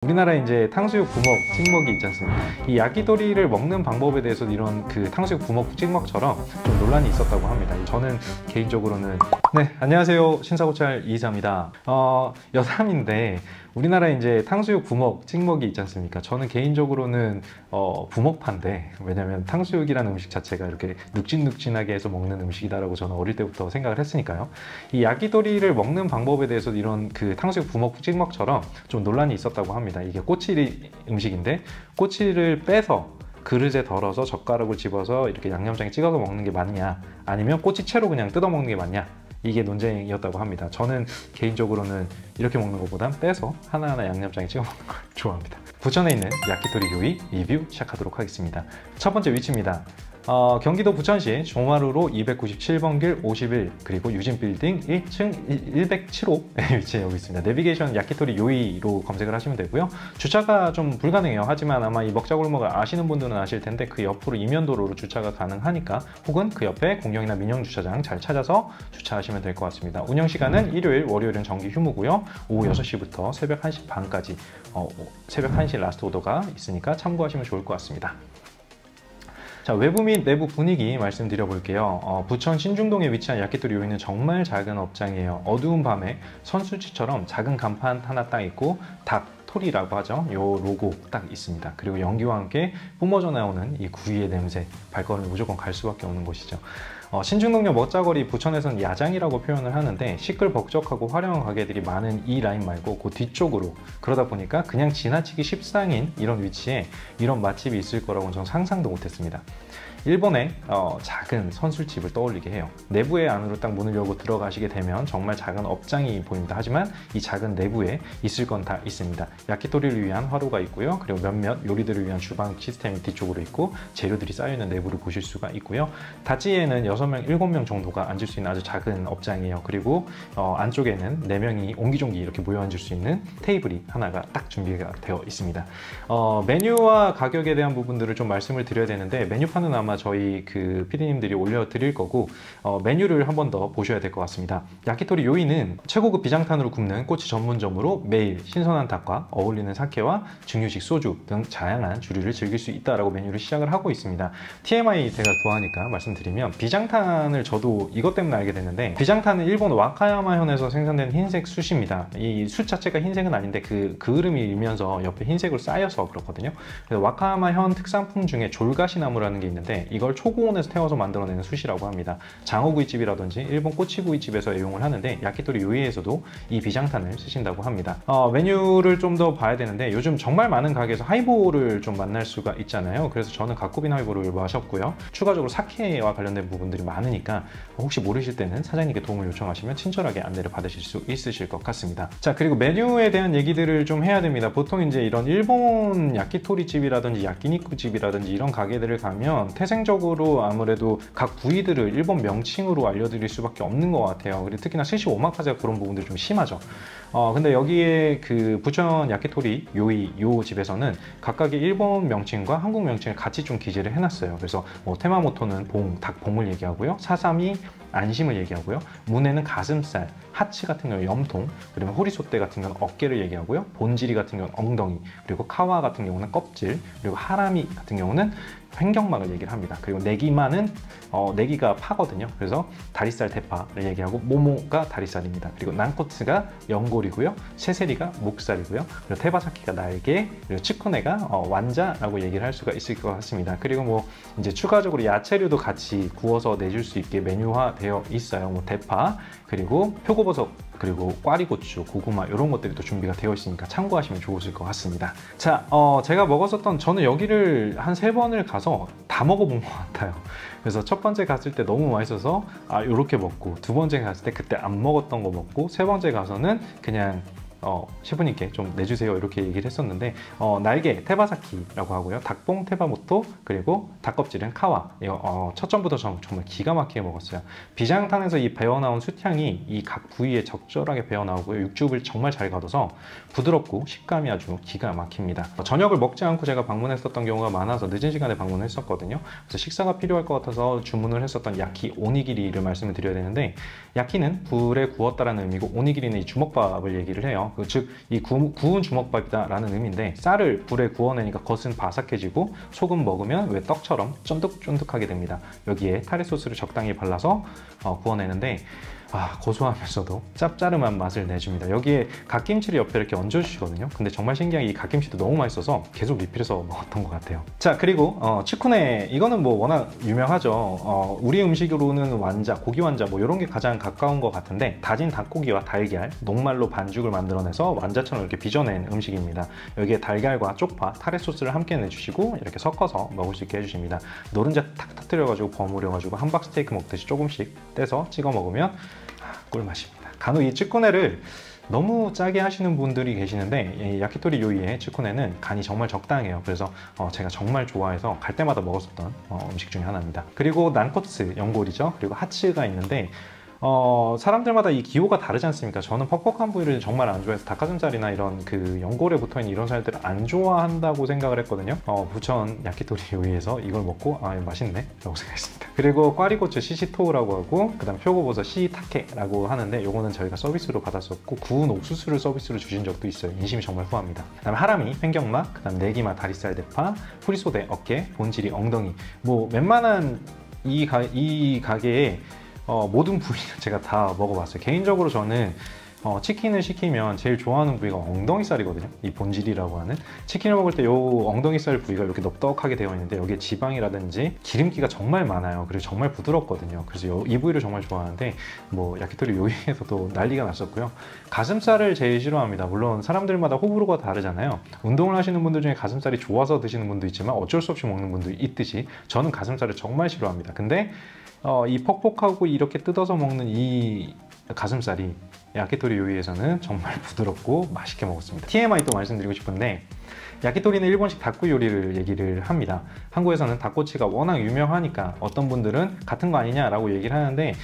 우리나라에 이제 탕수육 부먹, 찍먹이 있지 않습니까? 이 야끼토리를 먹는 방법에 대해서 이런 그 탕수육 부먹, 찍먹처럼 좀 논란이 있었다고 합니다. 저는 개인적으로는 안녕하세요, 신사고찰 이이사입니다. 여삼인데 우리나라에 이제 탕수육 부먹, 찍먹이 있지 않습니까? 저는 개인적으로는 부먹파인데, 왜냐면 탕수육이라는 음식 자체가 이렇게 눅진눅진하게 해서 먹는 음식이다라고 저는 어릴 때부터 생각을 했으니까요. 이 야끼토리를 먹는 방법에 대해서 이런 그 탕수육 부먹, 찍먹처럼 좀 논란이 있었다고 합니다. 이게 꼬치 음식인데 꼬치를 빼서 그릇에 덜어서 젓가락을 집어서 이렇게 양념장에 찍어서 먹는 게 맞냐, 아니면 꼬치채로 그냥 뜯어 먹는 게 맞냐, 이게 논쟁이었다고 합니다. 저는 개인적으로는 이렇게 먹는 것보단 빼서 하나하나 양념장에 찍어 먹는 걸 좋아합니다. 부천에 있는 야끼토리 요리 리뷰 시작하도록 하겠습니다. 첫 번째 위치입니다. 경기도 부천시 종화루로 297번 길 51, 그리고 유진빌딩 1층 107호에 위치하고 있습니다. 내비게이션 야끼토리 요이로 검색을 하시면 되고요. 주차가 좀 불가능해요. 하지만 아마 이 먹자골목을 아시는 분들은 아실 텐데, 그 옆으로 이면도로로 주차가 가능하니까, 혹은 그 옆에 공영이나 민영 주차장 잘 찾아서 주차하시면 될 것 같습니다. 운영 시간은 일요일, 월요일은 정기 휴무고요. 오후 6시부터 새벽 1시 반까지 새벽 1시 라스트 오더가 있으니까 참고하시면 좋을 것 같습니다. 자, 외부 및 내부 분위기 말씀드려 볼게요. 부천 신중동에 위치한 야끼토리 요이는 정말 작은 업장이에요. 어두운 밤에 선술치처럼 작은 간판 하나 딱 있고 닭토리라고 하죠. 요 로고 딱 있습니다. 그리고 연기와 함께 뿜어져 나오는 이 구이의 냄새, 발걸음이 무조건 갈 수밖에 없는 곳이죠. 신중동역 멋자거리, 부천에서는 야장이라고 표현을 하는데, 시끌벅적하고 화려한 가게들이 많은 이 라인 말고 그 뒤쪽으로, 그러다 보니까 그냥 지나치기 십상인 이런 위치에 이런 맛집이 있을 거라고는 전 상상도 못했습니다. 일본의 작은 선술집을 떠올리게 해요. 내부의 안으로 딱 문을 열고 들어가시게 되면 정말 작은 업장이 보입니다. 하지만 이 작은 내부에 있을 건 다 있습니다. 야끼토리를 위한 화로가 있고요. 그리고 몇몇 요리들을 위한 주방 시스템이 뒤쪽으로 있고, 재료들이 쌓여있는 내부를 보실 수가 있고요. 다찌에는 6명, 7명 정도가 앉을 수 있는 아주 작은 업장이에요. 그리고 안쪽에는 4명이 옹기종기 이렇게 모여 앉을 수 있는 테이블이 하나가 딱 준비가 되어 있습니다. 메뉴와 가격에 대한 부분들을 좀 말씀을 드려야 되는데, 메뉴판은 아마 저희 그 PD님들이 올려드릴 거고, 메뉴를 한 번 더 보셔야 될 것 같습니다. 야끼토리 요이는 최고급 비장탄으로 굽는 꼬치 전문점으로 매일 신선한 닭과 어울리는 사케와 증류식 소주 등 다양한 주류를 즐길 수 있다라고 메뉴를 시작을 하고 있습니다. TMI 제가 좋아하니까 말씀드리면, 비장탄을 저도 이것 때문에 알게 됐는데, 비장탄은 일본 와카야마현에서 생산된 흰색 숯입니다. 이 숯 자체가 흰색은 아닌데 그 그을음이 일면서 옆에 흰색으로 쌓여서 그렇거든요. 그래서 와카야마현 특산품 중에 졸가시나무라는 게 있는데, 이걸 초고온에서 태워서 만들어내는 숯이라고 합니다. 장어구이집이라든지 일본 꼬치구이집에서 애용을 하는데, 야끼토리 요이에서도 이 비장탄을 쓰신다고 합니다. 메뉴를 좀 더 봐야 되는데, 요즘 정말 많은 가게에서 하이볼을 좀 만날 수가 있잖아요. 그래서 저는 가쿠빈 하이볼을 마셨고요. 추가적으로 사케와 관련된 부분들이 많으니까 혹시 모르실 때는 사장님께 도움을 요청하시면 친절하게 안내를 받으실 수 있으실 것 같습니다. 자, 그리고 메뉴에 대한 얘기들을 좀 해야 됩니다. 보통 이제 이런 일본 야끼토리 집이라든지 야끼니쿠 집이라든지 이런 가게들을 가면 태생적으로 아무래도 각 부위들을 일본 명칭으로 알려드릴 수밖에 없는 것 같아요. 그리고 특히나 스시 오마카세가 그런 부분들이 좀 심하죠. 근데 여기에 그 부천 야끼토리 요이 요 집에서는 각각의 일본 명칭과 한국 명칭을 같이 좀 기재를 해놨어요. 그래서 뭐 테마모토는 닭봉을 얘기하고요, 사사미 안심을 얘기하고요, 문에는 가슴살, 하치 같은 경우는 염통, 그리고 호리소떼 같은 경우는 어깨를 얘기하고요, 본지리 같은 경우는 엉덩이, 그리고 카와 같은 경우는 껍질, 그리고 하라미 같은 경우는 횡격막을 얘기를 합니다. 그리고 네기마는 네기가 파거든요. 그래서 다리살 대파를 얘기하고, 모모가 다리살입니다. 그리고 난코츠가 연골이고요, 세세리가 목살이고요, 그리고 테바사키가 날개, 그리고 치쿠네가 완자라고 얘기를 할 수가 있을 것 같습니다. 그리고 뭐 이제 추가적으로 야채류도 같이 구워서 내줄 수 있게 메뉴화되어 있어요. 뭐 대파, 그리고 표고버섯, 그리고 꽈리고추, 고구마 이런 것들이 또 준비가 되어 있으니까 참고하시면 좋으실 것 같습니다. 자, 제가 먹었었던, 저는 여기를 한 3번을 가서 다 먹어본 것 같아요. 그래서 첫 번째 갔을 때 너무 맛있어서 요렇게 먹고, 두 번째 갔을 때 그때 안 먹었던 거 먹고, 세 번째 가서는 그냥 셰프님께 좀 내주세요 이렇게 얘기를 했었는데, 날개 테바사키라고 하고요, 닭봉 테바모토, 그리고 닭껍질은 카와. 이거 첫 점부터 정말 기가 막히게 먹었어요. 비장탄에서 이 배어나온 숯향이 이 각 부위에 적절하게 배어나오고요, 육즙을 정말 잘 가둬서 부드럽고 식감이 아주 기가 막힙니다. 저녁을 먹지 않고 제가 방문했었던 경우가 많아서 늦은 시간에 방문을 했었거든요. 그래서 식사가 필요할 것 같아서 주문을 했었던 야키 오니기리를 말씀을 드려야 되는데, 야키는 불에 구웠다라는 의미고, 오니기리는 이 주먹밥을 얘기를 해요. 뜻이에요. 즉 이 구운 주먹밥이다라는 의미인데, 쌀을 불에 구워내니까 겉은 바삭해지고 속은 먹으면 왜 떡처럼 쫀득쫀득하게 됩니다. 여기에 타레 소스를 적당히 발라서 구워내는데 고소하면서도 짭짜름한 맛을 내줍니다. 여기에 갓김치를 옆에 이렇게 얹어주시거든요. 근데 정말 신기한 게 이 갓김치도 너무 맛있어서 계속 리필해서 먹었던 것 같아요. 자, 그리고 치쿠네, 이거는 뭐 워낙 유명하죠. 우리 음식으로는 완자, 고기 완자 뭐 이런 게 가장 가까운 것 같은데, 다진 닭고기와 달걀, 녹말로 반죽을 만들어내서 완자처럼 이렇게 빚어낸 음식입니다. 여기에 달걀과 쪽파, 타레 소스를 함께 내주시고 이렇게 섞어서 먹을 수 있게 해주십니다. 노른자 탁 터뜨려가지고 버무려가지고 함박스테이크 먹듯이 조금씩 떼서 찍어 먹으면 꿀맛입니다. 간혹 이 치쿠네를 너무 짜게 하시는 분들이 계시는데, 이 야키토리 요이의 치쿠네는 간이 정말 적당해요. 그래서 제가 정말 좋아해서 갈 때마다 먹었었던 음식 중에 하나입니다. 그리고 난코츠, 연골이죠. 그리고 하츠가 있는데, 사람들마다 이 기호가 다르지 않습니까? 저는 퍽퍽한 부위를 정말 안 좋아해서 닭가슴살이나 이런 그 연골에 붙어있는 이런 살들을 안 좋아한다고 생각을 했거든요. 부천 야키토리 요리에서 이걸 먹고 맛있네 라고 생각했습니다. 그리고 꽈리고추 시시토우라고 하고, 그 다음 표고버섯 시타케라고 하는데, 요거는 저희가 서비스로 받았었고 구운 옥수수를 서비스로 주신 적도 있어요. 인심이 정말 후합니다. 그 다음에 하라미, 횡격막, 그 다음 네기마, 다리살, 대파, 후리소대, 어깨, 본질이, 엉덩이, 뭐 웬만한 이 가게에 모든 부위는 제가 다 먹어봤어요. 개인적으로 저는 치킨을 시키면 제일 좋아하는 부위가 엉덩이살이거든요. 이 본질이라고 하는. 치킨을 먹을 때 이 엉덩이살 부위가 이렇게 넉넉하게 되어 있는데, 여기에 지방이라든지 기름기가 정말 많아요. 그리고 정말 부드럽거든요. 그래서 이 부위를 정말 좋아하는데, 뭐 야키토리 요리에서도 난리가 났었고요. 가슴살을 제일 싫어합니다. 물론 사람들마다 호불호가 다르잖아요. 운동을 하시는 분들 중에 가슴살이 좋아서 드시는 분도 있지만 어쩔 수 없이 먹는 분도 있듯이, 저는 가슴살을 정말 싫어합니다. 근데 이 퍽퍽하고 이렇게 뜯어서 먹는 이 가슴살이 야키토리 요리에서는 정말 부드럽고 맛있게 먹었습니다. TMI 또 말씀드리고 싶은데, 야키토리는 일본식 닭구 요리를 얘기를 합니다. 한국에서는 닭꼬치가 워낙 유명하니까 어떤 분들은 같은 거 아니냐라고 얘기를 하는데,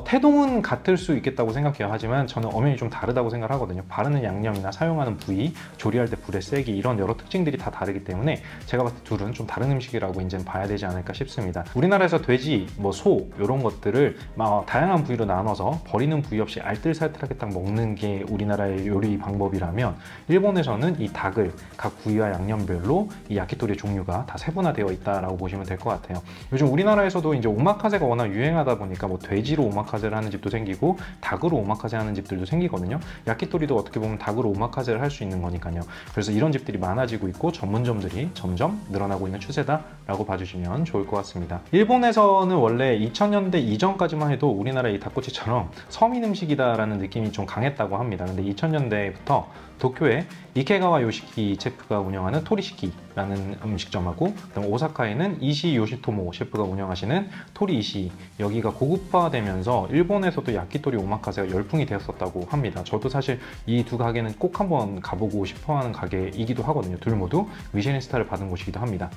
태동은 같을 수 있겠다고 생각해요. 하지만 저는 엄연히 좀 다르다고 생각을 하거든요. 바르는 양념이나 사용하는 부위, 조리할 때 불의 세기, 이런 여러 특징들이 다 다르기 때문에 제가 봤을 때 둘은 좀 다른 음식이라고 이제는 봐야 되지 않을까 싶습니다. 우리나라에서 돼지, 뭐 소 이런 것들을 다양한 부위로 나눠서 버리는 부위 없이 알뜰살뜰하게 딱 먹는 게 우리나라의 요리 방법이라면, 일본에서는 이 닭을 각 부위와 양념별로 이 야키토리 종류가 다 세분화되어 있다라고 보시면 될 것 같아요. 요즘 우리나라에서도 이제 오마카세가 워낙 유행하다 보니까 뭐 돼지로 오마카세를 하는 집도 생기고 닭으로 오마카세 하는 집들도 생기거든요. 야키토리도 어떻게 보면 닭으로 오마카세를 할 수 있는 거니까요. 그래서 이런 집들이 많아지고 있고 전문점들이 점점 늘어나고 있는 추세다라고 봐주시면 좋을 것 같습니다. 일본에서는 원래 2000년대 이전까지만 해도 우리나라의 이 닭꼬치처럼 서민 음식이다라는 느낌이 좀 강했다고 합니다. 근데 2000년대부터 도쿄에 이케가와 요시키 셰프가 운영하는 토리시키라는 음식점하고, 그다음 오사카에는 이시 요시토모 셰프가 운영하시는 토리 이시, 여기가 고급화되면서 일본에서도 야키토리 오마카세가 열풍이 되었었다고 합니다. 저도 사실 이 두 가게는 꼭 한번 가보고 싶어하는 가게이기도 하거든요. 둘 모두 미쉐린 스타를 받은 곳이기도 합니다.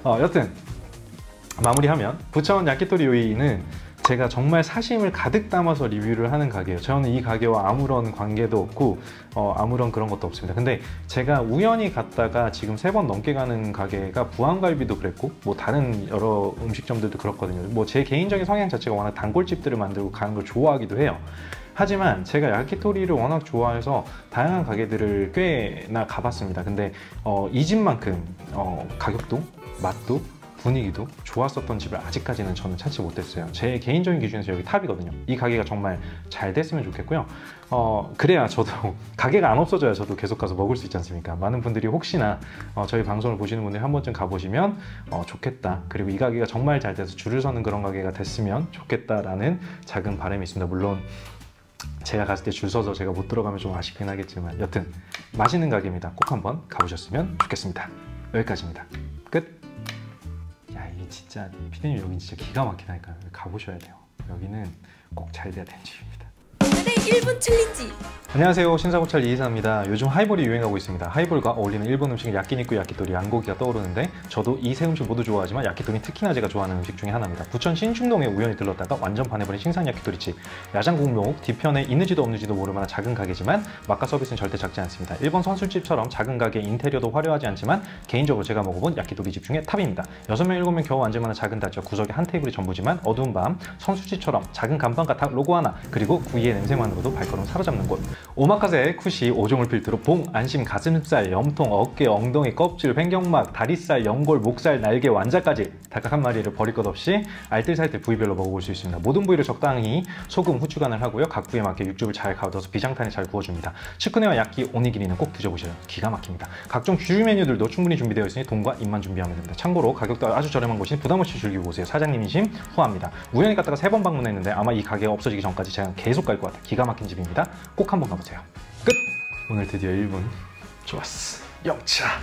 여튼 마무리하면, 부천 야키토리 요이는 제가 정말 사심을 가득 담아서 리뷰를 하는 가게예요. 저는 이 가게와 아무런 관계도 없고 아무런 그런 것도 없습니다. 근데 제가 우연히 갔다가 지금 3번 넘게 가는 가게가 부안갈비도 그랬고, 뭐 다른 여러 음식점들도 그렇거든요. 뭐 제 개인적인 성향 자체가 워낙 단골집들을 만들고 가는 걸 좋아하기도 해요. 하지만 제가 야키토리를 워낙 좋아해서 다양한 가게들을 꽤나 가봤습니다. 근데 이 집만큼 가격도, 맛도, 분위기도 좋았었던 집을 아직까지는 저는 찾지 못했어요. 제 개인적인 기준에서 여기 탑이거든요. 이 가게가 정말 잘 됐으면 좋겠고요. 그래야 저도 가게가 안 없어져야 저도 계속 가서 먹을 수 있지 않습니까? 많은 분들이 혹시나 저희 방송을 보시는 분들이 한 번쯤 가보시면 좋겠다, 그리고 이 가게가 정말 잘 돼서 줄을 서는 그런 가게가 됐으면 좋겠다라는 작은 바람이 있습니다. 물론 제가 갔을 때 줄 서서 제가 못 들어가면 좀 아쉽긴 하겠지만, 여튼 맛있는 가게입니다. 꼭 한번 가보셨으면 좋겠습니다. 여기까지입니다. 끝. 진짜 피디님, 여기 진짜 기가 막히다니까요. 가보셔야 돼요. 여기는 꼭 잘 돼야 되는 집입니다. 오늘의 1분 챌린지. 안녕하세요, 신사고찰 이이사입니다. 요즘 하이볼이 유행하고 있습니다. 하이볼과 어울리는 일본 음식은 야끼니쿠, 야키토리, 양고기가 떠오르는데, 저도 이 세 음식 모두 좋아하지만 야키토리는 특히나 제가 좋아하는 음식 중에 하나입니다. 부천 신중동에 우연히 들렀다가 완전 반해버린 신상 야키토리집. 야장국목 뒤편에 있는지도 없는지도 모를 만한 작은 가게지만 맛과 서비스는 절대 작지 않습니다. 일본 선술집처럼 작은 가게 인테리어도 화려하지 않지만 개인적으로 제가 먹어본 야키토리집 중에 탑입니다. 6명, 7명 겨우 앉을 만한 작은 다처, 구석에 한 테이블이 전부지만 어두운 밤 선술집처럼 작은 간판과 딱 로고 하나, 그리고 구이의 냄새 냄새만으로도 발걸음 사로잡는 곳. 오마카세 쿠시 5종을 필두로 봉, 안심, 가슴살, 염통, 어깨, 엉덩이, 껍질, 횡격막, 다리살, 연골, 목살, 날개, 완자까지 닭 한 마리를 버릴 것 없이 알뜰살뜰 부위별로 먹어볼 수 있습니다. 모든 부위를 적당히 소금, 후추 간을 하고요. 각 부위에 맞게 육즙을 잘 가둬서 비장탄에 잘 구워줍니다. 치쿠네와 야끼, 오니기리는 꼭 드셔보셔요. 기가 막힙니다. 각종 규 메뉴들도 충분히 준비되어 있으니 돈과 입만 준비하면 됩니다. 참고로 가격도 아주 저렴한 곳이니 부담없이 즐기고 오세요. 사장님이심 후합니다. 우연히 갔다가 3번 방문했는데 아마 이 가게가 없어지기 전까지 제가 계속 갈 것 같아요. 기가 막힌 집입니다. 꼭 한번 가보세요. 끝! 오늘 드디어 1분 좋았어. 영차!